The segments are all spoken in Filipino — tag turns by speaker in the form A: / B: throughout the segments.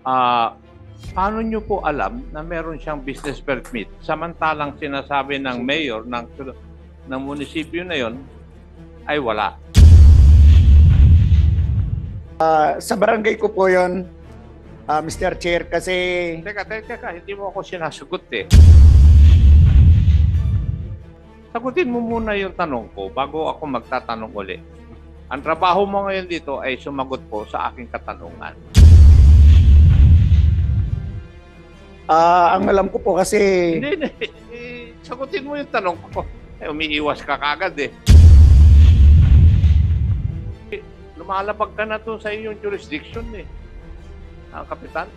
A: Ah, paano nyo po alam na meron siyang business permit samantalang sinasabi ng mayor ng munisipyo na yon ay wala?
B: Sa barangay ko po yon, Mr. Chair, kasi
A: Teka, hindi mo ako sinasagot eh. Sagutin mo muna yung tanong ko bago ako magtatanong uli. Ang trabaho mo ngayon dito ay sumagot po sa aking katanungan.
B: ang alam ko po kasi
A: Hindi. Sagutin mo yung tanong ko. Umiiwas ka kagad eh. Lumalabag ka na to sa iyong jurisdiction eh. Kapitan.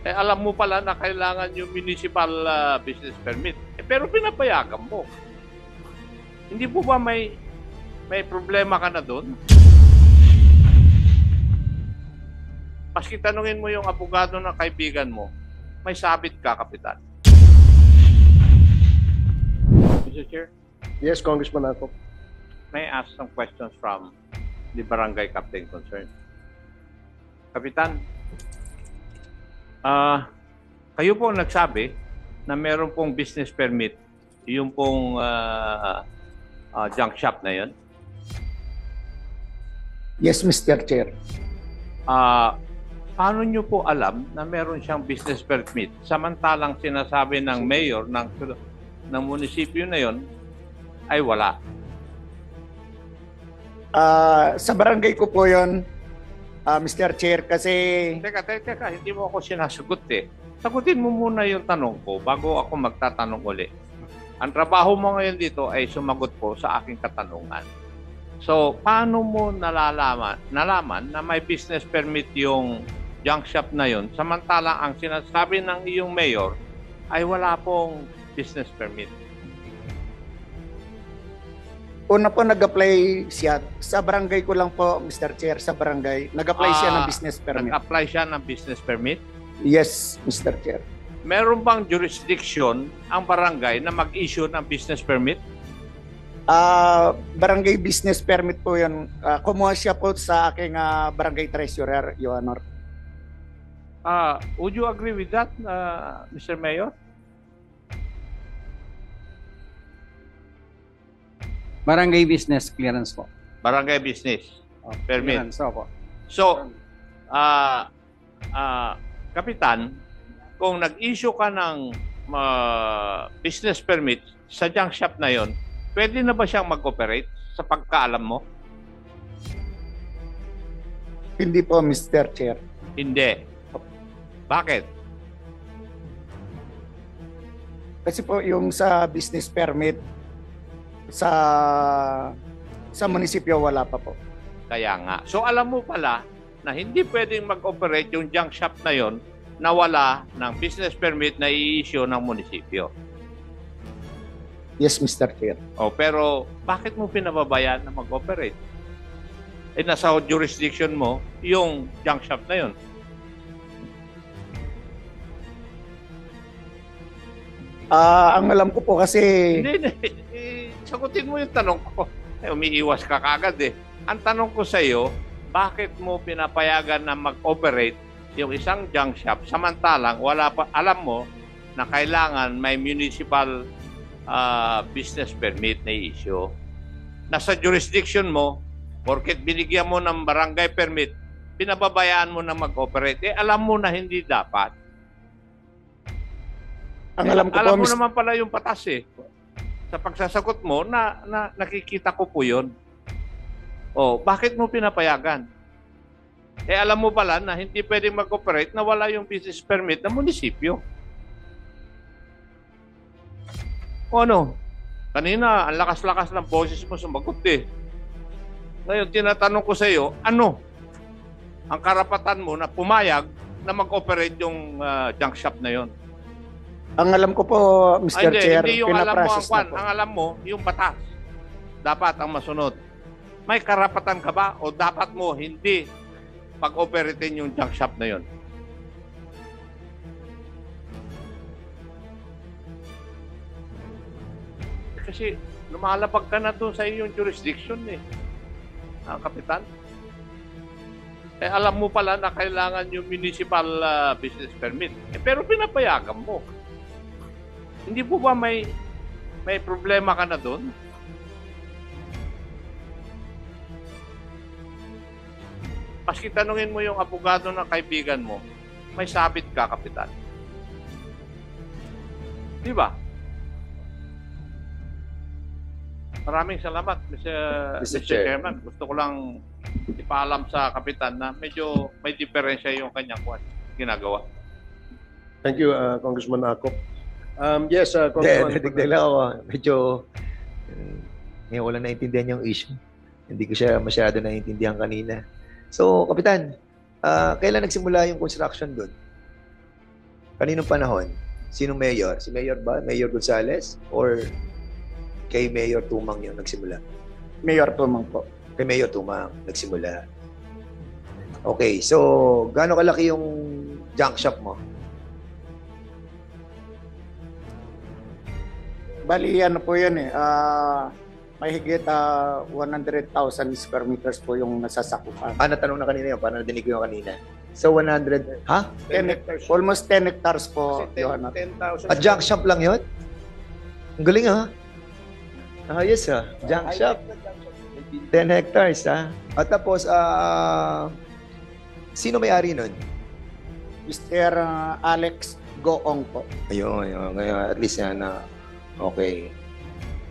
A: Alam mo pala na kailangan yung municipal business permit. Pero pinapayagan mo. Hindi po ba may problema ka na doon? Maski tanungin mo yung abogado ng kaibigan mo, may sabit ka, Kapitan. Mr. Chair,
C: Yes, Congressman Arco.
A: may I ask some questions from the barangay captain concerned? Kapitan, kayo po nagsabi na meron pong business permit, yung pong junk shop na yun.
B: yes, Mr. Chair.
A: Paano nyo po alam na meron siyang business permit samantalang sinasabi ng mayor ng munisipyo na yon ay wala?
B: Sa barangay ko po yon, Mr. Chair, kasi
A: Teka, hindi mo ako sinasagot eh. Sagutin mo muna yung tanong ko bago ako magtatanong uli. Ang trabaho mo ngayon dito ay sumagot po sa aking katanungan. So, paano mo nalaman na may business permit yung junk shop na yon samantalang ang sinasabi ng iyong mayor ay wala pong business permit?
B: una po nag-apply siya. Sa barangay ko lang po, Mr. Chair, sa barangay. Nag-apply siya ng business permit.
A: Nag-apply siya ng business permit?
B: Yes, Mr. Chair.
A: Meron bang jurisdiction ang barangay na mag-issue ng business permit?
B: Barangay business permit po yun. Kumuha siya po sa aking barangay treasurer, Your Honor.
A: Would you agree with that, Mr. Mayor?
D: Barangay business clearance po.
A: Barangay business permit.
D: Clearance, opo.
A: So, Kapitan, kung nag-issue ka ng business permit sa junk shop na yon, pwede na ba siyang mag-operate sa pagkaalam mo?
B: Hindi po, Mr. Chair.
A: Hindi. Bakit?
B: Kasi po yung sa business permit, sa munisipyo wala pa po.
A: Kaya nga. So alam mo pala na hindi pwedeng mag-operate yung junk shop na yon na wala ng business permit na i-issue ng munisipyo.
B: Yes, Mr. Chair.
A: Pero bakit mo pinababayaan na mag-operate? Nasa jurisdiction mo yung junk shop na yon.
B: Ang alam ko po kasi
A: Hindi. Sagutin mo yung tanong ko. Umiiwas ka kagad eh. Ang tanong ko sa iyo, bakit mo pinapayagan na mag-operate yung isang junk shop samantalang wala pa, alam mo na kailangan may municipal business permit na issue? Nasa jurisdiction mo, porket binigyan mo ng barangay permit, pinababayaan mo na mag-operate. Alam mo na hindi dapat.
B: ang alam ko po,
A: Alam mo naman pala yung batas eh. Sa pagsasagot mo, nakikita ko po yun. Bakit mo pinapayagan? Alam mo pala na hindi pwedeng mag-operate na wala yung business permit ng munisipyo. Ano? Kanina, ang lakas-lakas ng boses mo sumagot eh. Ngayon, tinatanong ko sa iyo, ano ang karapatan mo na pumayag na mag-operate yung junk shop na yon?
B: ang alam ko po, Mr. Chair,
A: hindi yung alam mo
B: pinaprocess na po.
A: ang alam mo, yung batas. Dapat ang masunod. May karapatan ka ba o dapat mo hindi pag-operatein yung junk shop na yon? Kasi lumalapag ka na doon sa iyong jurisdiction eh. Kapitan. Eh, alam mo pala na kailangan yung municipal business permit. Pero pinapayagan mo. Hindi po ba may problema ka na doon? Maski tanungin mo yung abogado ng kaibigan mo, may sabit ka, kapitan. Di ba? Maraming salamat, Mr. Chairman. Gusto ko lang ipaalam sa kapitan na medyo may diferensya yung kanyang ginagawa.
C: Thank you, Congressman Akop. Yes, Congressman.
E: Nadigdag lang ako. Medyo, ngayon ko lang naintindihan yung issue. Hindi ko siya masyado naintindihan kanina. So, Kapitan, kailan nagsimula yung construction doon? Kaninong panahon? Sinong mayor? Si mayor ba? Mayor Gonzales? Or kay Mayor Tumang yung nagsimula?
B: Mayor Tumang po.
E: Kay Mayor Tumang nagsimula. Okay, so gaano kalaki yung junk shop mo?
B: Bali, ano po yun may higit 100,000 square meters po yung nasasakupan.
E: Natanong na kanina yun, parang nadinig ko yung kanina. So 100, ha?
B: 10 hectares po.
C: Kasi
B: Your Honor.
C: 10,000.
E: Junk shop lang yun? Ang galing ha? Yes ha, junk shop. 10 hectares ha? At tapos, sino may-ari nun?
B: Mr. Alex Goong po.
E: Ayun, ngayon, at least yan na, okay.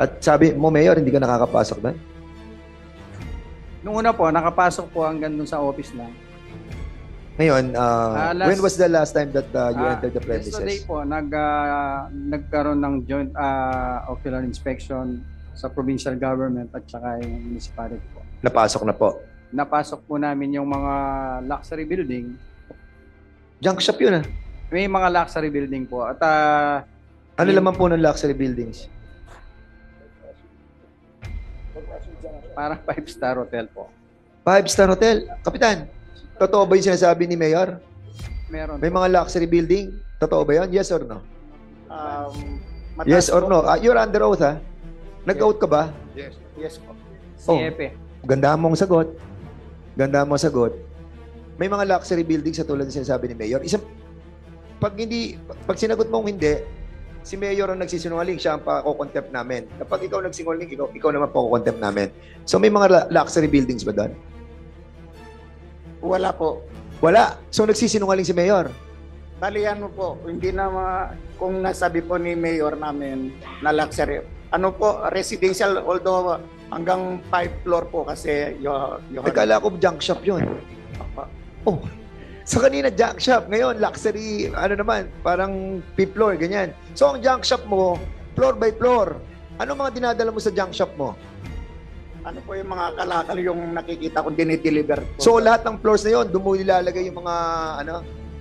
E: At sabi mo, Mayor, hindi ka nakakapasok ba?
D: Nung una po, nakapasok po hanggang dun sa office lang.
E: Ngayon, when was the last time that you entered the
D: Yesterday
E: premises?
D: po, nagkaroon ng joint ocular inspection sa provincial government at saka yung municipality po.
E: Napasok na po.
D: Napasok po namin yung mga luxury building.
E: Junk shop yun
D: May mga luxury building po. At
E: Ano laman po ng luxury buildings?
D: parang 5-star hotel po.
E: 5-star hotel. Kapitan, totoo ba yung sinasabi ni Mayor?
D: Meron
E: May
D: po.
E: mga luxury building? Totoo ba yun? Yes or no?
B: Mataas
E: Yes or
B: po.
E: no? You're under oath ha? Nag-oath ka ba?
C: Yes.
B: Yes po.
E: Oh.
D: CFE.
E: Ganda mong sagot. Ganda mong sagot. May mga luxury buildings sa tulad ng sinasabi ni Mayor. Pag sinagot mong hindi, si Mayor ang nagsisinungaling, siya ang pa-contempt namin. Kapag ikaw nagsinungaling, ikaw naman pa-contempt namin. So may mga luxury buildings ba doon?
B: Wala po.
E: Wala. So nagsisinungaling si Mayor.
B: Bali, ano po, hindi na kung nasabi po ni Mayor namin na luxury. Ano po, residential, although hanggang 5 floor po kasi
E: Nagkala ko junk shop yun. Oh. So kanina junk shop, ngayon luxury, ano naman, parang 5th floor, ganyan. So ang junk shop mo, floor by floor. Ano mga dinadala mo sa junk shop mo?
B: ano po yung mga kalakal yung nakikita kong dinideliver po.
E: So lahat ng floors na yon, doon mo nilalagay yung mga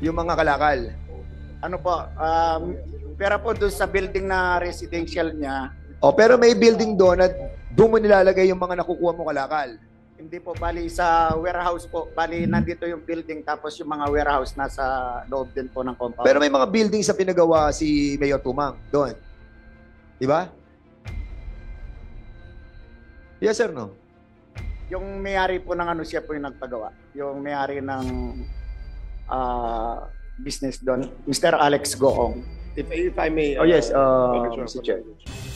E: yung mga kalakal.
B: Ano po, pero po doon sa building na residential niya,
E: Oh, pero may building doon at doon mo nilalagay yung mga nakukuha mo kalakal.
B: hindi po, bali sa warehouse po, bali nandito yung building tapos yung mga warehouse nasa loob din po ng compound.
E: Pero may mga building sa pinagawa si Mayor Tumang doon. Di ba? Yes or no?
B: Yung may-ari po ng ano, siya po yung nagpagawa. Yung may-ari ng business doon, Mr. Alex Goong.
C: If I may,
E: Oh yes,
C: Congressman
E: Mr. Chair.
C: Fernandez.